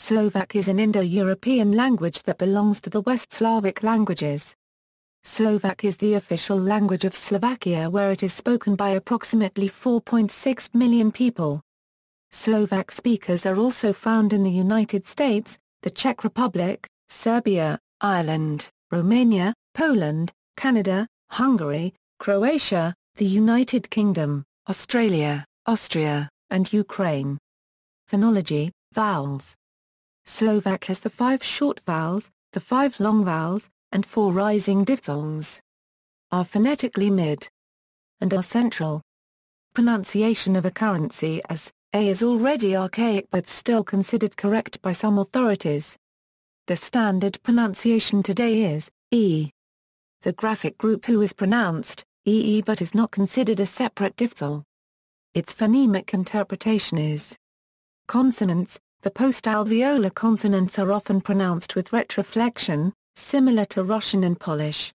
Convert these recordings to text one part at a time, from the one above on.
Slovak is an Indo-European language that belongs to the West Slavic languages. Slovak is the official language of Slovakia, where it is spoken by approximately 4.6 million people. Slovak speakers are also found in the United States, the Czech Republic, Serbia, Ireland, Romania, Poland, Canada, Hungary, Croatia, the United Kingdom, Australia, Austria, and Ukraine. Phonology, vowels. Slovak has the 5 short vowels, the 5 long vowels, and 4 rising diphthongs. Are phonetically mid and are central. Pronunciation of a currency as a is already archaic but still considered correct by some authorities. The standard pronunciation today is e. The graphic group who is pronounced ee but is not considered a separate diphthong. Its phonemic interpretation is consonants. The post-alveolar consonants are often pronounced with retroflexion, similar to Russian and Polish.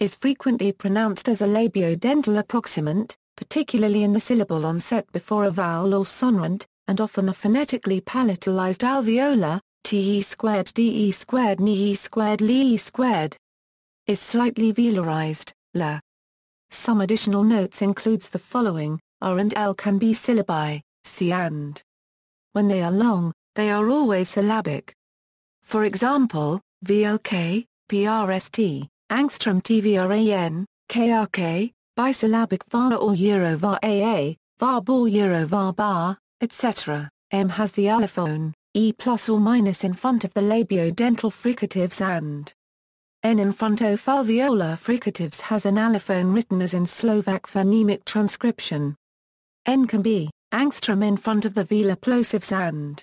Is frequently pronounced as a labiodental approximant, particularly in the syllable onset before a vowel or sonorant, and often a phonetically palatalized alveolar, te squared de squared ne squared le squared. Is slightly velarized, la. Some additional notes includes the following: r and l can be syllabi, c and. When they are long, they are always syllabic. For example, VLK, PRST, angstrom TVRAN, KRK, bisyllabic VAR or Euro VAR AA, VAR BOR Euro VAR BAR, etc. M has the allophone, E plus or minus in front of the labiodental fricatives and N in front of alveolar fricatives has an allophone written as in Slovak phonemic transcription. N can be angstrom in front of the velar plosives and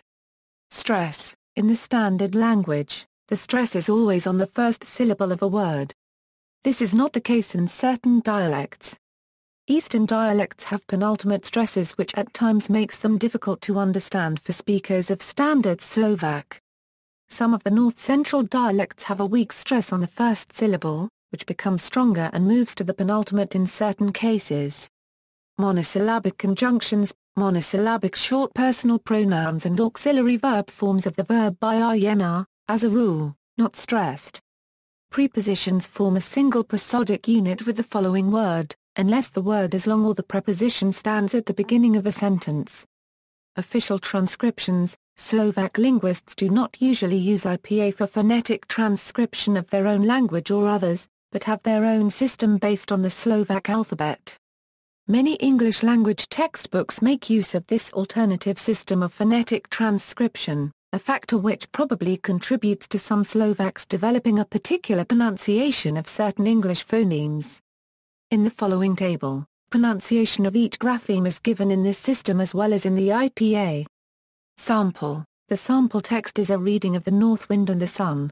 stress. In the standard language, the stress is always on the first syllable of a word. This is not the case in certain dialects. Eastern dialects have penultimate stresses which at times makes them difficult to understand for speakers of standard Slovak. Some of the north-central dialects have a weak stress on the first syllable, which becomes stronger and moves to the penultimate in certain cases. Monosyllabic conjunctions, monosyllabic short personal pronouns and auxiliary verb forms of the verb by in are, as a rule, not stressed. Prepositions form a single prosodic unit with the following word, unless the word is long or the preposition stands at the beginning of a sentence. Official transcriptions. Slovak linguists do not usually use IPA for phonetic transcription of their own language or others, but have their own system based on the Slovak alphabet. Many English language textbooks make use of this alternative system of phonetic transcription, a factor which probably contributes to some Slovaks developing a particular pronunciation of certain English phonemes. In the following table, pronunciation of each grapheme is given in this system as well as in the IPA. Sample. The sample text is a reading of The North Wind and the Sun.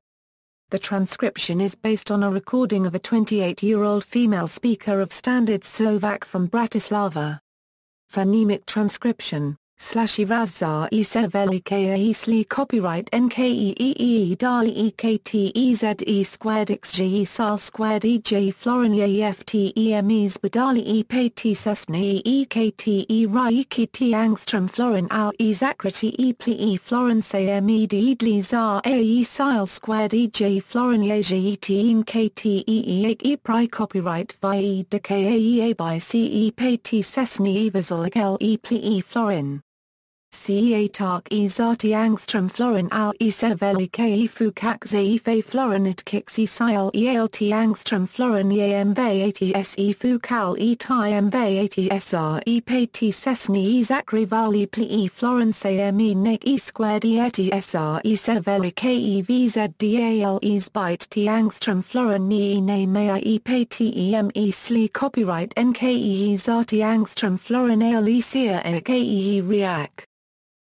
The transcription is based on a recording of a 28-year-old female speaker of Standard Slovak from Bratislava. Phonemic transcription. /razza e se velike sli copyright nkeee dali ekte squared xge sal squared ej florin eftemes badali pt sesni ekte rikiti angstrom florin al zakrati ple florin same deedli zar ae sil squared ej florin ejete kte pri copyright vie de kaea by ce pt sesni evazal le ple florin. Ca tak e zati angstrom florin al e severi ke fukak ze fe florin at kixi sil ealt angstrom florin em ats e fukal e ti m ats e pt sesni e zakri vali pli florin se me nek e squared e ats e severi ke vzdal e zbite t angstrom florin ne ne mea e pt em e sli copyright nke zati angstrom florin al e sia ke reac.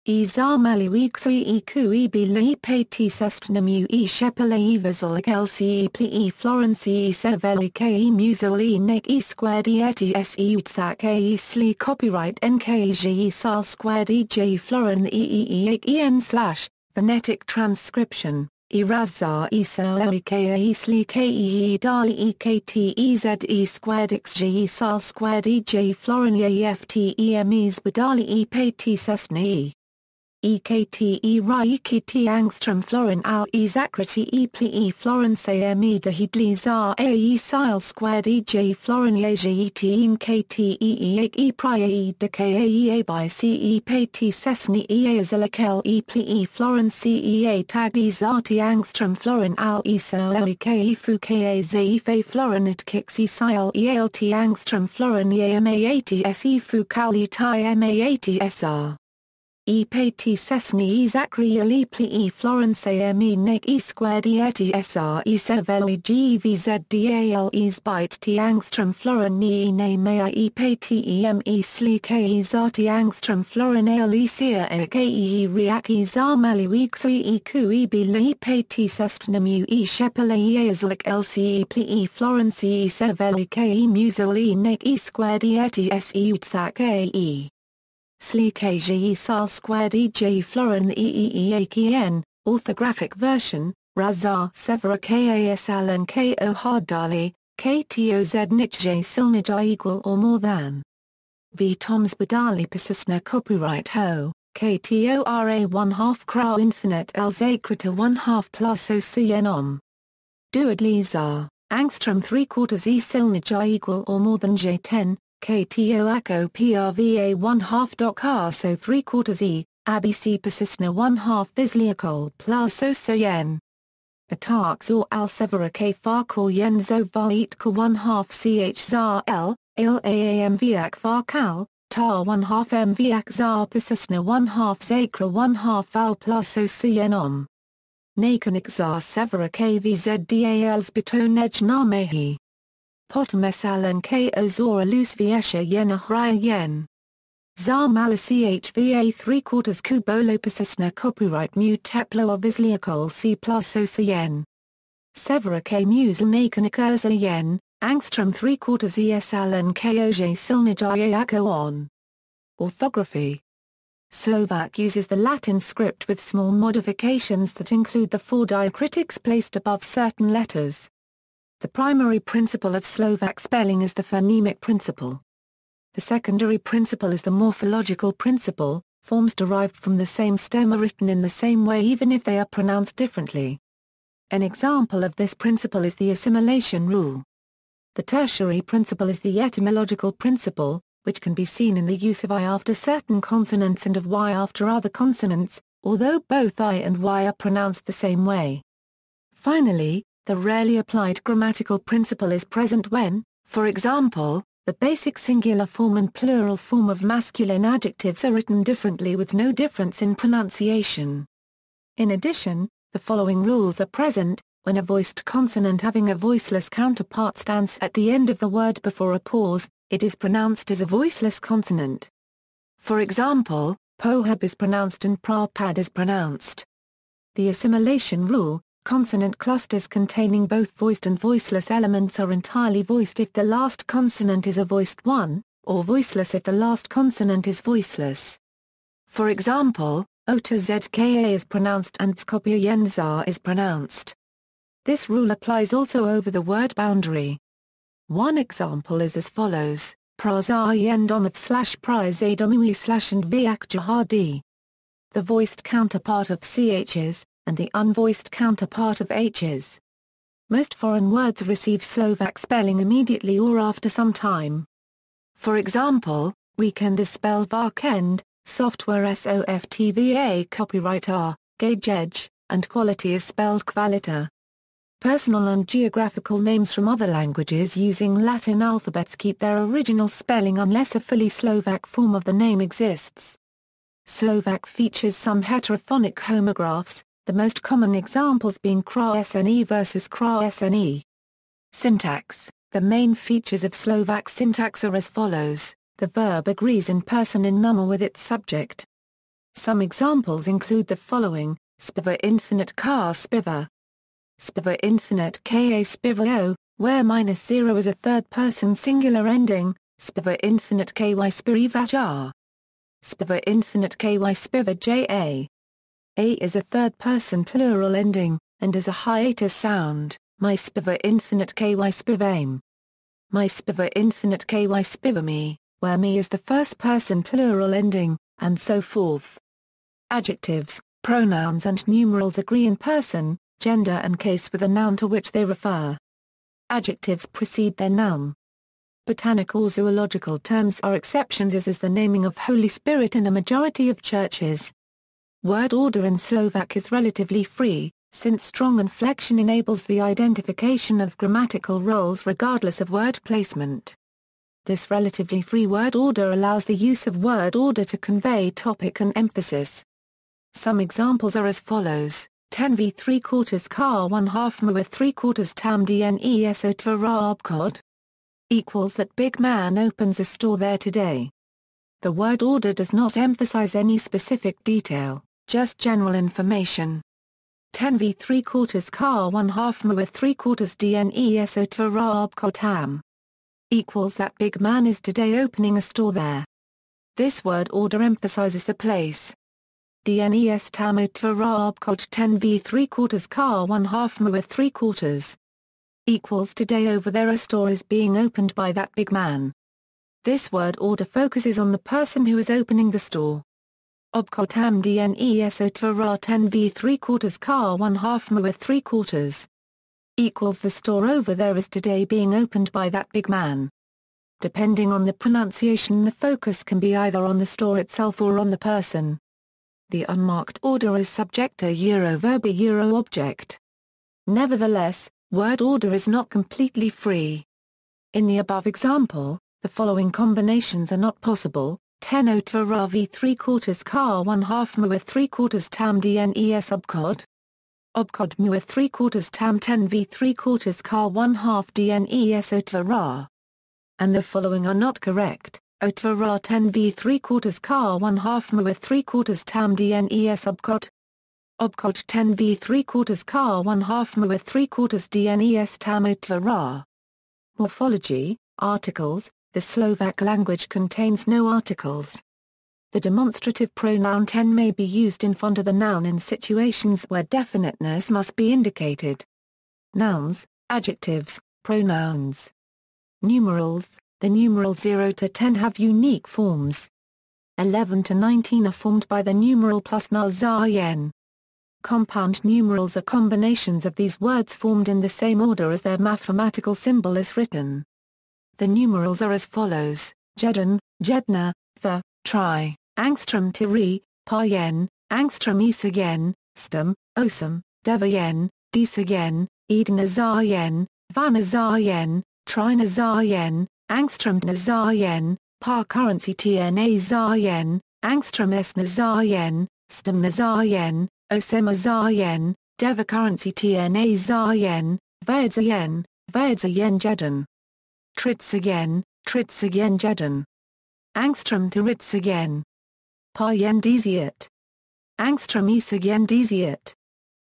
E zarmali weekly e kui be li pati sestnamu e shepele e vazal lc pli florence e severi ke musul e nek e squared e ets e utsak e sli copyright nkg sal squared e j florin en / phonetic transcription. Razza e ke sli ke dali ekte squared xg sal squared e j florin eftemes badali e pati sesni. EKTE Ryikiti Angstrom Florin Al Ezakriti Epli Florence Emi de Hidli Zar Ae Sil Squared EJ Florin Yaji Etin KTE E Priya de Kae by CE Pati Sesni Eazalakel Epli Florence CEA Tag Ezati Angstrom Florin Al Eso Ke Fu Kaze Florin at Kixi Sil Ealt Angstrom Florin Yama80 Se Fu Kali Tai Ma80 SR. Epati Sesni Zachriel Epli Florence Emi Nek E squared Eti Sr E Seveli GVZDAL Es Byte T Angstrom Florin Ni Ne Mea Epati Eme Sleek Zati Angstrom Florin Ale Esia Eke Reaki Zarmali Weekly Eku Ebi Epati Sestnamu E Shepele Eazlik LC Epli Florence E Seveli Ke Musol E Nek E squared Eti Se Utsak Ae. Sleek Asia Sal squared EJ Florin EEEAKN, orthographic version, Razar Severa KASL and KO Hardali, KTOZ Nij Silnija equal or more than. V Toms Badali Persisna copyright Ho, KTORA 1/2 Crow Infinite El Zakrita 1/2 plus OCNOM. Duadli Zar, Angstrom 3/4 E Silnija equal or more than J10. KTO ACO PRVA 1/2 Doc R so 3/4 E, ABC Persisna 1/2 Visliacol plus Osoyen. Atark Zor Al Severa K Farkor Yen Zoval Eatka 1/2 CH Zar L, ILAAM Viak Farkal, Tar 1/2 M Viak Zar Persisna 1/2 Zakra 1/2 Al plus Osoyenom. Nakanik Zar Severa KVZDALs Bitonej Namehi. Potamus Alan Ko Zora Luce Viesha Yen Ahraya Yen. Zar Mala CHVA 3/4 Kubolo Persisna copyright Mu Teplo of Isliacol C plus Osayen. Severa K Musel Nakanik Urza Yen, Angstrom 3/4 ES Alan Koje Silnijaya Ako on. Orthography. Slovak uses the Latin script with small modifications that include the 4 diacritics placed above certain letters. The primary principle of Slovak spelling is the phonemic principle. The secondary principle is the morphological principle, forms derived from the same stem are written in the same way even if they are pronounced differently. An example of this principle is the assimilation rule. The tertiary principle is the etymological principle, which can be seen in the use of I after certain consonants and of Y after other consonants, although both I and Y are pronounced the same way. Finally, the rarely applied grammatical principle is present when, for example, the basic singular form and plural form of masculine adjectives are written differently with no difference in pronunciation. In addition, the following rules are present: when a voiced consonant having a voiceless counterpart stands at the end of the word before a pause, it is pronounced as a voiceless consonant. For example, pohab is pronounced and prapad is pronounced. The assimilation rule: consonant clusters containing both voiced and voiceless elements are entirely voiced if the last consonant is a voiced one, or voiceless if the last consonant is voiceless. For example, Ota ZKA is pronounced and Skopje Yenzar is pronounced. This rule applies also over the word boundary. One example is as follows: Prazar Yendomov / Prizadamui / and Viak Jahadi. The voiced counterpart of CHs, and the unvoiced counterpart of H's. Most foreign words receive Slovak spelling immediately or after some time. For example, weekend is spelled Varkend, software SOFTVA copyright R, Gagej, and quality is spelled Kvalita. Personal and geographical names from other languages using Latin alphabets keep their original spelling unless a fully Slovak form of the name exists. Slovak features some heterophonic homographs, the most common examples being Kra-SNE versus Kra-SNE. Syntax: the main features of Slovak syntax are as follows: the verb agrees in person in number with its subject. Some examples include the following: spiva infinite car spiva, spiva infinite ka spiva o, where -0 is a third-person singular ending, spiva infinite ky spiriva jar, spiva infinite ky spiva ja. A is a third-person plural ending, and is a hiatus sound, my spiva infinite ky spivame. My spiva infinite ky spivame, where me is the first-person plural ending, and so forth. Adjectives, pronouns and numerals agree in person, gender and case with the noun to which they refer. Adjectives precede their noun. Botanic or zoological terms are exceptions, as is the naming of Holy Spirit in a majority of churches. Word order in Slovak is relatively free, since strong inflection enables the identification of grammatical roles regardless of word placement. This relatively free word order allows the use of word order to convey topic and emphasis. Some examples are as follows: 10 v 3/4 car 1/2 m with 3/4 tam dnes otvara obchod equals that big man opens a store there today. The word order does not emphasize any specific detail, just general information. 10 v 3/4 car 1/2 m with 3/4 dnes otvara obchod tam equals that big man is today opening a store there. This word order emphasizes the place. Dnes tam otvara obchod 10 v 3/4 car 1/2 m with 3/4 equals today over there a store is being opened by that big man. This word order focuses on the person who is opening the store. Obchod tam dnes otvara 10 v 3/4 car 1/2 m with 3/4 equals the store over there is today being opened by that big man. Depending on the pronunciation, the focus can be either on the store itself or on the person. The unmarked order is subject to verb object. Nevertheless, word order is not completely free. In the above example, the following combinations are not possible: 10 otvara v 3/4 car 1/2 m with 3/4 tam dnes obchod. Obchod m with 3/4 tam 10 v 3/4 car 1/2 dnes otvara. And the following are not correct: otvara 10 v 3/4 car 1/2 m with 3/4 tam dnes obchod. Obchod 10 v 3/4 car 1/2 m with 3/4 dnes tam otvara. Morphology, articles. The Slovak language contains no articles. The demonstrative pronoun 10 may be used in front of the noun in situations where definiteness must be indicated. Nouns, adjectives, pronouns. Numerals. The numerals 0 to 10 have unique forms. 11 to 19 are formed by the numeral plus na yen. Compound numerals are combinations of these words formed in the same order as their mathematical symbol is written. The numerals are as follows: jedan, jedna, the, tri, angstrom tiri, par yen, angstrom isa yen, stum, osum, deva yen, disa yen, eden yen, van yen, trina yen, angstrom na yen, par currency tna yen, angstrom s na yen, stum na yen, osem yen, deva currency tna yen, vaedza yen, jedan. Tritsa yen jedan. Angstrom to ritsa yen. Par yen diziat. Angstrom isa yen diziat.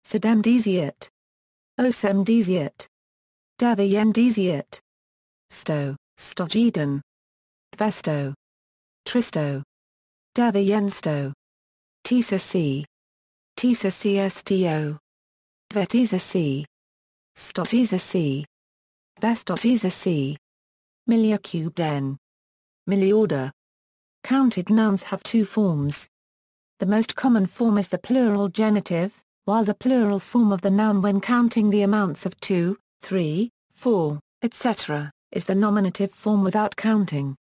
Sedem diziat. Osem diziat. Deva yen diziat. Sto, stogeden. Vesto. Tristo. Deva yen sto. Tisa c. Tisa csto. Vetisa c. Stotisa c. Bestotisa c. Milia cubed n. Miliorder. Counted nouns have two forms. The most common form is the plural genitive, while the plural form of the noun when counting the amounts of 2, 3, 4, etc., is the nominative form without counting.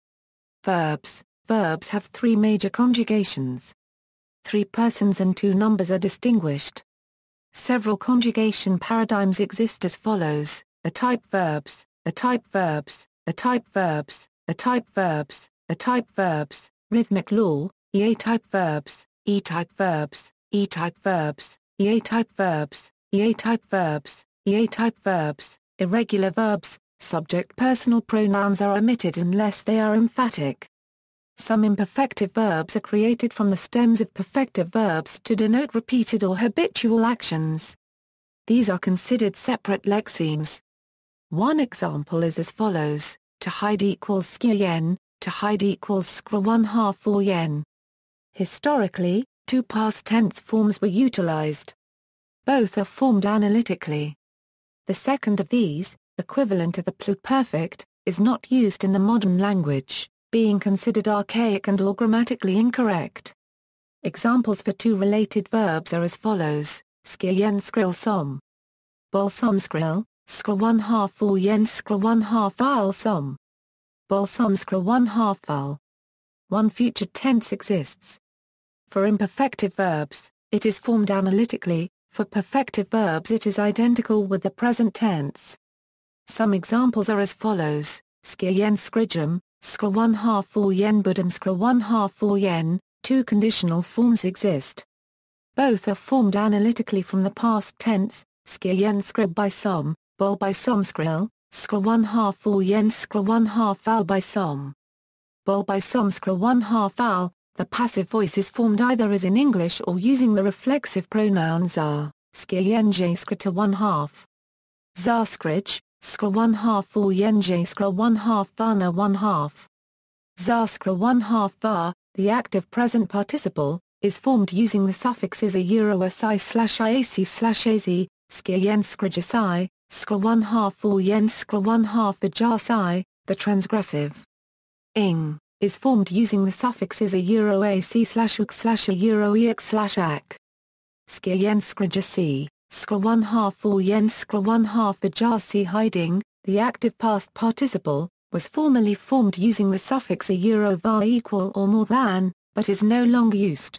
Verbs. Verbs have three major conjugations. 3 persons and 2 numbers are distinguished. Several conjugation paradigms exist as follows: a-type verbs, a-type verbs, a-type verbs, a-type verbs, a-type verbs, rhythmic law, e-type verbs, e-type verbs, e-type verbs, e-type verbs, e-type verbs, e-type verbs, irregular verbs. Subject personal pronouns are omitted unless they are emphatic. Some imperfective verbs are created from the stems of perfective verbs to denote repeated or habitual actions. These are considered separate lexemes. One example is as follows: to hide equals skia yen, to hide equals skra 1/2 or yen. Historically, 2 past tense forms were utilized. Both are formed analytically. The second of these, equivalent to the pluperfect, is not used in the modern language, being considered archaic and or grammatically incorrect. Examples for two related verbs are as follows: skien skrill som. Bol som skrill, skr 1/2 for yen skr 1/2 al som. Bol som skr 1/2 al. One future tense exists. For imperfective verbs, it is formed analytically. For perfective verbs it is identical with the present tense. Some examples are as follows: skien skrijum, skr 1/2 for yen budum skr 1/2 for yen. Two conditional forms exist. Both are formed analytically from the past tense, skien skrib by som, bol by som skrill, skr 1/2 for yen skr 1/2 al by som. Bol by som skr 1/2 al. The passive voice is formed either as in English or using the reflexive pronouns are, skjenje skrita 1/2. Za skrij, skr 1/2 for yenje skr 1/2 varna 1/2. Za skr 1/2 var, the active present participle, is formed using the suffixes a euro si/iac/az, skjen skrijasi, skr 1/2 for yen skr 1/2 ajasi. The transgressive ing is formed using the suffixes a euro ac/uk/a euro ex/ac. Skjen skrijasi, skr 1/2 for yen skr 1/2 ajasi hiding, the active past participle, was formerly formed using the suffix a euro var equal or more than, but is no longer used.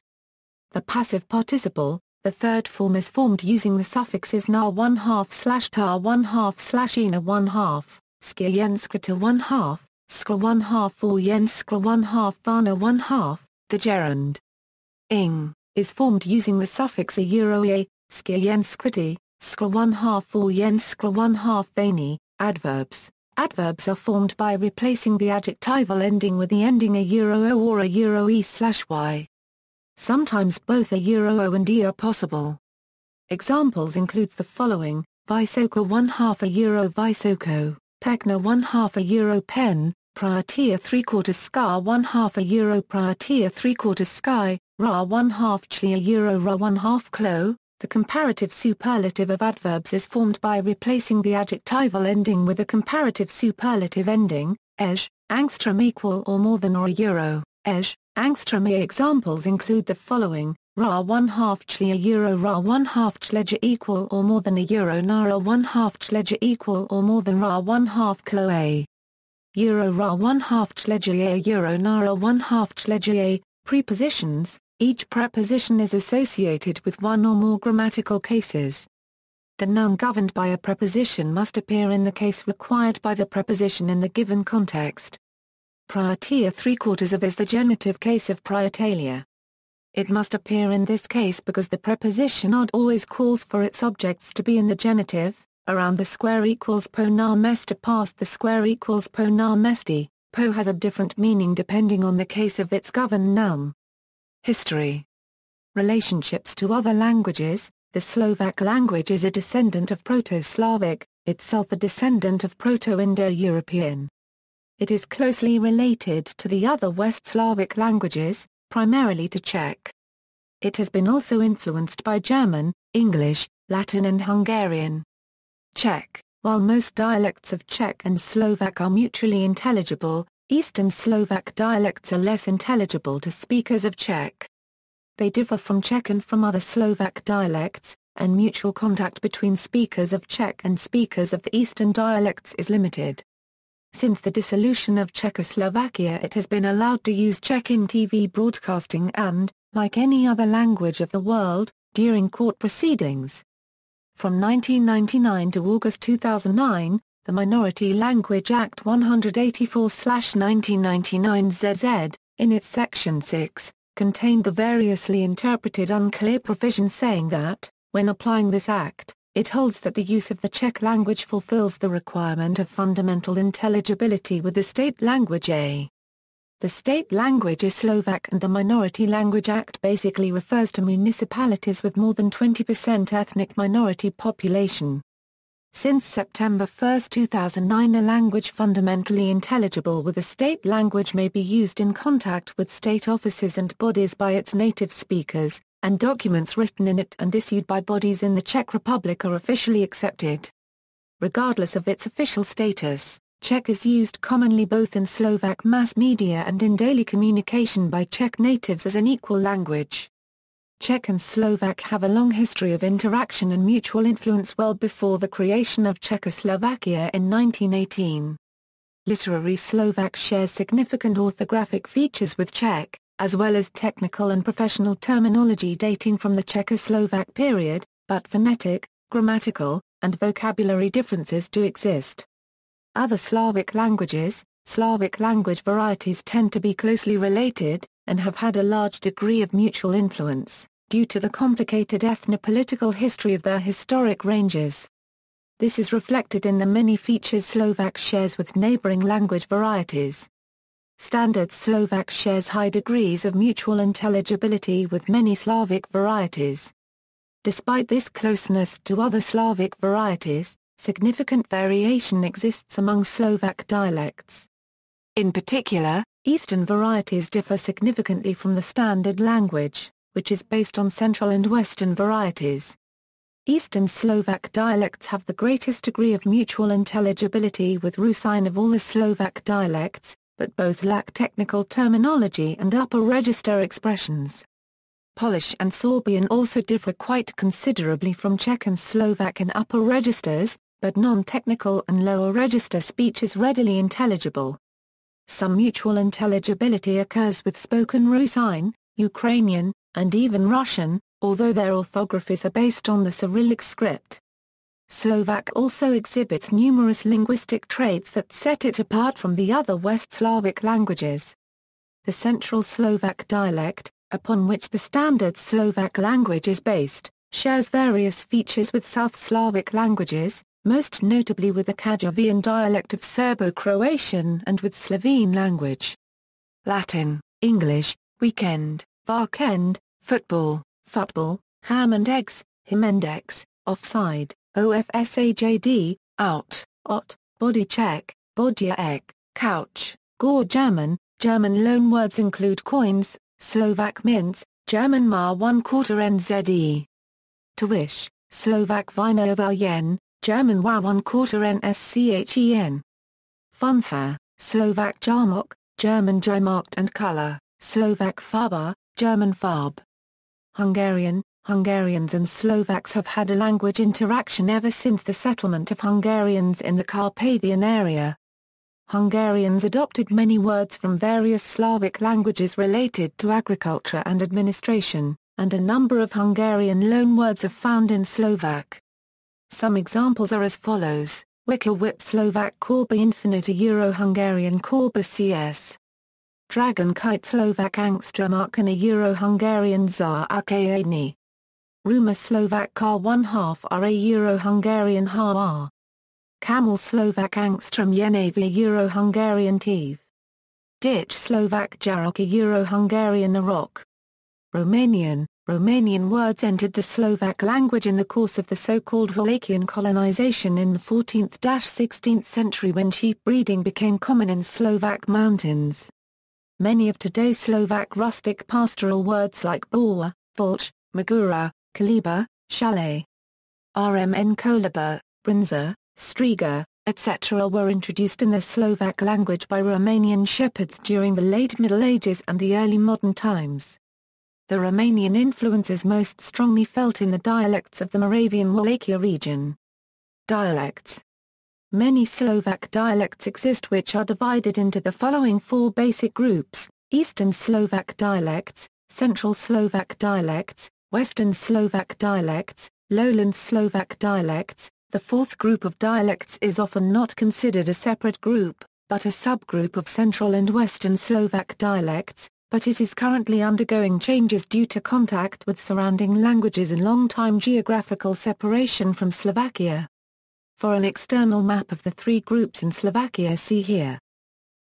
The passive participle, the third form, is formed using the suffixes na 1/2/ta 1/2/ina 1/2, skjen skrita 1/2, skr 1/2 for yen skr 1/2 varna 1/2. The gerund ing is formed using the suffix a euro a, skjen skriti, skr 1/2 for yen skr 1/2 vani. Adverbs. Adverbs are formed by replacing the adjectival ending with the ending a euro o or a euro e/y. Sometimes both a euro o and e are possible. Examples include the following: visoko 1/2 a euro visoko, pekna 1/2 a euro pen, priatia 3/4 ska 1/2 a euro priatia 3/4 sky, ra 1/2 chli a euro ra 1/2 klo. The comparative superlative of adverbs is formed by replacing the adjectival ending with a comparative superlative ending, ej, angstrom equal or more than or a euro, ej, angstrom. Examples include the following: ra 1/2 chli a euro ra 1/2 chleja equal or more than a euro nara 1/2 chleja equal or more than ra 1/2 klo a. Euro ra 1/2 chleja a euro nara 1/2 chleja a. Prepositions. Each preposition is associated with one or more grammatical cases. The noun governed by a preposition must appear in the case required by the preposition in the given context. Priatia 3/4 of is the genitive case of priatalia. It must appear in this case because the preposition od always calls for its objects to be in the genitive. Around the square equals po na mesta past the square equals po na mesti. Po has a different meaning depending on the case of its governed noun. History. Relationships to other languages. The Slovak language is a descendant of Proto-Slavic, itself a descendant of Proto-Indo-European. It is closely related to the other West Slavic languages, primarily to Czech. It has been also influenced by German, English, Latin and Hungarian. Czech. While most dialects of Czech and Slovak are mutually intelligible, Eastern Slovak dialects are less intelligible to speakers of Czech. They differ from Czech and from other Slovak dialects, and mutual contact between speakers of Czech and speakers of the Eastern dialects is limited. Since the dissolution of Czechoslovakia, it has been allowed to use Czech in TV broadcasting and, like any other language of the world, during court proceedings. From 1999 to August 2009, the Minority Language Act 184/1999 ZZ, in its Section 6, contained the variously interpreted unclear provision saying that, when applying this act, it holds that the use of the Czech language fulfills the requirement of fundamental intelligibility with the state language A. The state language is Slovak and the Minority Language Act basically refers to municipalities with more than 20% ethnic minority population. Since September 1, 2009, a language fundamentally intelligible with a state language may be used in contact with state offices and bodies by its native speakers, and documents written in it and issued by bodies in the Czech Republic are officially accepted. Regardless of its official status, Czech is used commonly both in Slovak mass media and in daily communication by Czech natives as an equal language. Czech and Slovak have a long history of interaction and mutual influence well before the creation of Czechoslovakia in 1918. Literary Slovak shares significant orthographic features with Czech, as well as technical and professional terminology dating from the Czechoslovak period, but phonetic, grammatical, and vocabulary differences do exist. Other Slavic languages, Slavic language varieties tend to be closely related, and have had a large degree of mutual influence, due to the complicated ethno-political history of their historic ranges. This is reflected in the many features Slovak shares with neighboring language varieties. Standard Slovak shares high degrees of mutual intelligibility with many Slavic varieties. Despite this closeness to other Slavic varieties, significant variation exists among Slovak dialects. In particular, Eastern varieties differ significantly from the standard language, which is based on Central and Western varieties. Eastern Slovak dialects have the greatest degree of mutual intelligibility with Rusine of all the Slovak dialects, but both lack technical terminology and upper register expressions. Polish and Sorbian also differ quite considerably from Czech and Slovak in upper registers, but non-technical and lower register speech is readily intelligible. Some mutual intelligibility occurs with spoken Rusine, Ukrainian, and even Russian, although their orthographies are based on the Cyrillic script. Slovak also exhibits numerous linguistic traits that set it apart from the other West Slavic languages. The Central Slovak dialect, upon which the Standard Slovak language is based, shares various features with South Slavic languages, most notably with the Kashubian dialect of Serbo-Croatian and with Slovene language. Latin, English, weekend, Varkend, football, ham and eggs, Himendex, offside, ofsajd, out, body check, bodja ek, couch, gore German loanwords include coins, Slovak mints, German ma 1/4 NZE. Tuish, Slovak vinoval yen, German wa 1/4 NSCHEN. Funfair, Slovak jarmok, German Jmarkt and color, Slovak farba, German farb. Hungarians and Slovaks have had a language interaction ever since the settlement of Hungarians in the Carpathian area. Hungarians adopted many words from various Slavic languages related to agriculture and administration, and a number of Hungarian loanwords are found in Slovak. Some examples are as follows: Wicker whip Slovak korba infinita Euro-Hungarian korba cs. Dragon kite Slovak angstremark and a Euro-Hungarian za akadni. Ruma Slovak car 1/2 are a Euro-Hungarian ha. Camel Slovak angstrom yenava Euro-Hungarian tiv. Ditch Slovak jarok a Euro-Hungarian arok. Romanian words entered the Slovak language in the course of the so-called Wallachian colonization in the 14th–16th century when sheep breeding became common in Slovak mountains. Many of today's Slovak rustic pastoral words like bor, bolch, magura, kaliba, chalet, rmn kolaba, brinza, striga, etc. were introduced in the Slovak language by Romanian shepherds during the late Middle Ages and the early modern times. The Romanian influence is most strongly felt in the dialects of the Moravian Wallachia region. Dialects. Many Slovak dialects exist which are divided into the following four basic groups: Eastern Slovak dialects, Central Slovak dialects, Western Slovak dialects, Lowland Slovak dialects. The fourth group of dialects is often not considered a separate group, but a subgroup of Central and Western Slovak dialects, but it is currently undergoing changes due to contact with surrounding languages and long-time geographical separation from Slovakia. For an external map of the three groups in Slovakia, see here.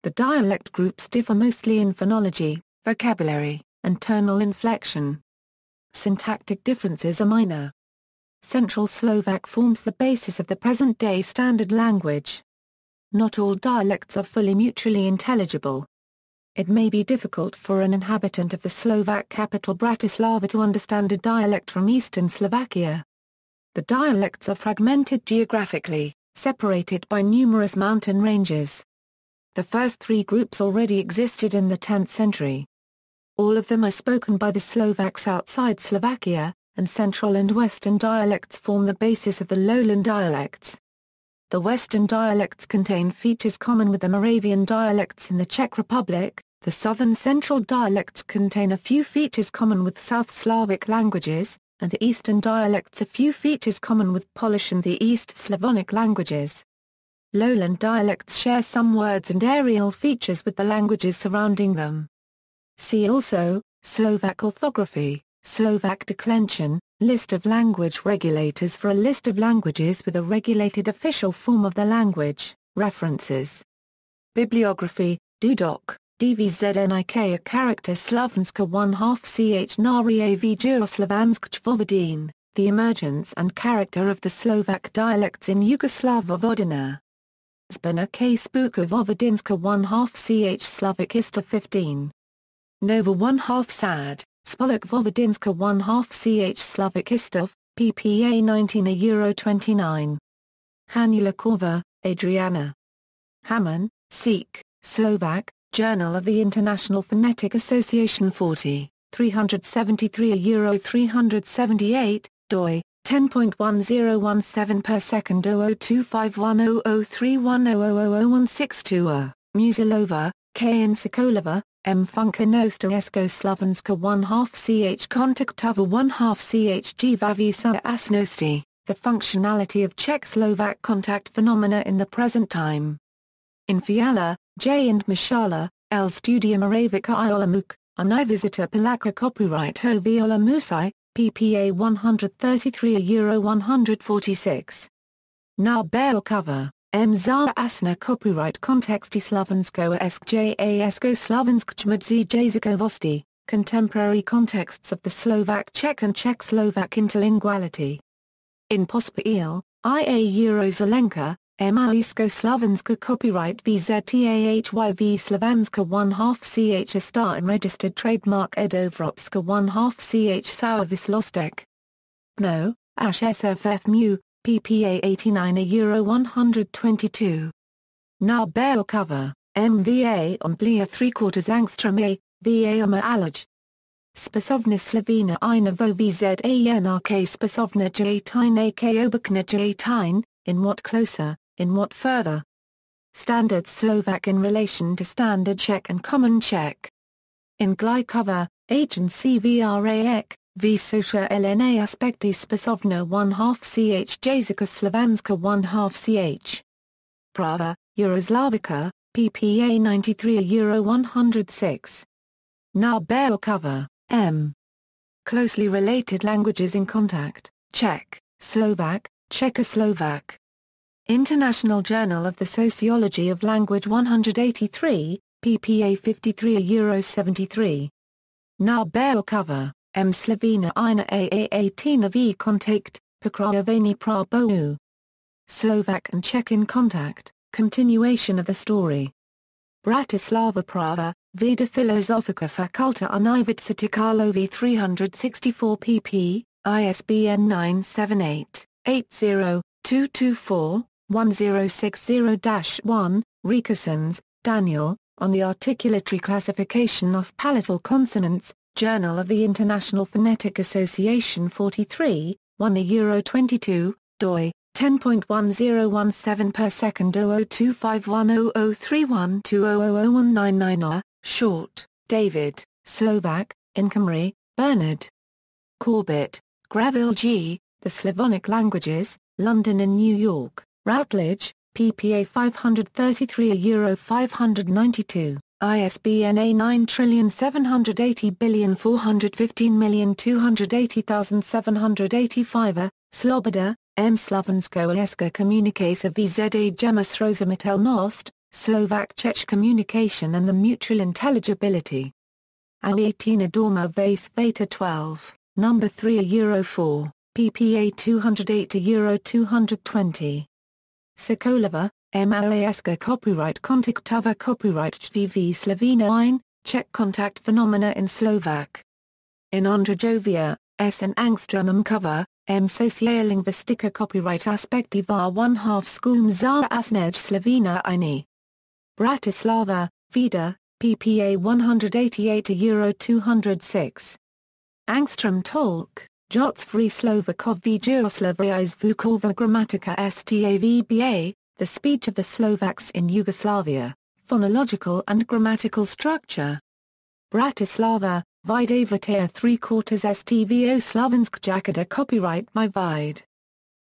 The dialect groups differ mostly in phonology, vocabulary, and tonal inflection. Syntactic differences are minor. Central Slovak forms the basis of the present-day standard language. Not all dialects are fully mutually intelligible. It may be difficult for an inhabitant of the Slovak capital Bratislava to understand a dialect from Eastern Slovakia. The dialects are fragmented geographically, separated by numerous mountain ranges. The first three groups already existed in the 10th century. All of them are spoken by the Slovaks outside Slovakia, and Central and Western dialects form the basis of the lowland dialects. The Western dialects contain features common with the Moravian dialects in the Czech Republic. The Southern Central dialects contain a few features common with South Slavic languages, and the Eastern dialects a few features common with Polish and the East Slavonic languages. Lowland dialects share some words and areal features with the languages surrounding them. See also, Slovak orthography, Slovak declension, list of language regulators for a list of languages with a regulated official form of the language, references. Bibliography, Dudok, DVZNIK a character Slovenska 1/2 ch Naria v Juroslovansk Vovodin, the emergence and character of the Slovak dialects in Yugoslav-Vojvodina. Zbana K. Spuka Vovodinska 1/2 ch Slovakista 15. Nova 1/2 Sad, Spolak Vovodinska 1/2 ch Slovakista, ppA 19 €29. Hanulikova, Adriana. Hamann, Seek, Slovak, Journal of the International Phonetic Association 40, 373 €378, doi, 10.1017 per second 002510031000162 Musilova, K. and Sokolova, M. Funkanosta Esko Slovenska 1/2 ch Kontaktova 1/2 ch Gvavisa Asnosti, The Functionality of Czech-Slovak Contact Phenomena in the Present Time. In Fiala, J. and Mishala, L. Studia Moravica I Olomouc, a Nivizita Polaka copyright Hovi Olomusai, ppA 133 €146. Na Bale cover, M. Zara Asna copyright Konteksty Slovenskoa Skjasko Slovenskchmudzi Jazykovosti, contemporary contexts of the Slovak-Czech and Czech-Slovak interlinguality. In Pospil, IA Zelenka, Maisko Slovenska copyright VZTAHYV Slovanska 1/2 ch Star and registered trademark Edovropska 1/2 ch Sauervislostek. No, Ash SFF Mu, ppA 89 €122. Na Bale cover, MVA on Blia 3/4 Angstrom A, VA Oma Alaj. Spasovna Slovena Ina Vo VZANRK Spasovna J-Tine AK Obakna J-Tine, in what closer, in what further. Standard Slovak in relation to Standard Czech and Common Czech. In Gly cover, H and CVRAEK, V Socia LNA Aspekty Spasovna 1/2 ch Jazyka Slovanska 1/2 ch. Prava, Euroslavica, ppA 93 €106. Na Bale cover, M. Closely related languages in contact, Czech, Slovak, Czechoslovak. International Journal of the Sociology of Language 183, ppA 53 €73. Na Bale cover, M. Slovena Ina AA 18 of E Kontakt, Pokrajovani Prabovu. Slovak and Czech in contact, continuation of the story. Bratislava Prava, Veda Filozofika Fakulta Univerzity Karlovy 364 pp. ISBN 978-80-224-1060-1, Rikasons, Daniel, on the articulatory classification of palatal consonants, Journal of the International Phonetic Association 43, 1 €22, doi, 10.1017 per second 00251003120001999. Short, David, Slovak, in Cymru, Bernard. Corbett, Graville G., The Slavonic Languages, London and New York, Routledge, ppA 533 €592, ISBN A9780415280785. Sloboda, M. Slovenskoa Komunikace VZA Gemas Rozumitelnost, Slovak Czech Communication and the Mutual Intelligibility. Aliatina Dorma Vase Veta 12, No. 3 €4, ppA 208 €220. Sokolova, M. Alaska Copyright Kontaktova Copyright HVV Slovena Ine, Czech Contact Phenomena in Slovak. In Ondrejovia, S. and Angstrom cover, Sociolingvistika copyright aspektiva 1/2 skum za asnej Slovena ini. Bratislava, Vida, PPA 188 €206. Angstrom Tolk, Jotsvri Slovakovi Jiroslavia Zvukova Grammatica Stavba, The Speech of the Slovaks in Yugoslavia, Phonological and Grammatical Structure. Bratislava, Vidavataja 3/4 STVO Slovensk Jakada Copyright My Vide.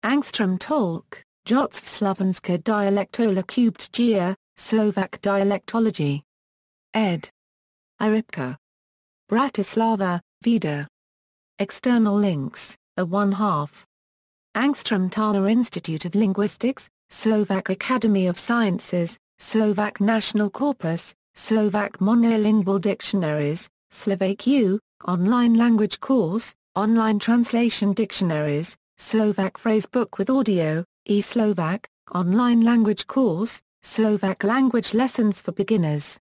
Angstrom Tolk, Jotsv Slovenska Dialectola Cubed Gia, Slovak Dialectology. Ed. Iripka. Bratislava, Vida. External links, a 1/2. Angstrom Tana Institute of Linguistics, Slovak Academy of Sciences, Slovak National Corpus, Slovak Monolingual Dictionaries, Slovak U, Online Language Course, Online Translation Dictionaries, Slovak Phrasebook with Audio, e-Slovak, Online Language Course, Slovak Language Lessons for Beginners.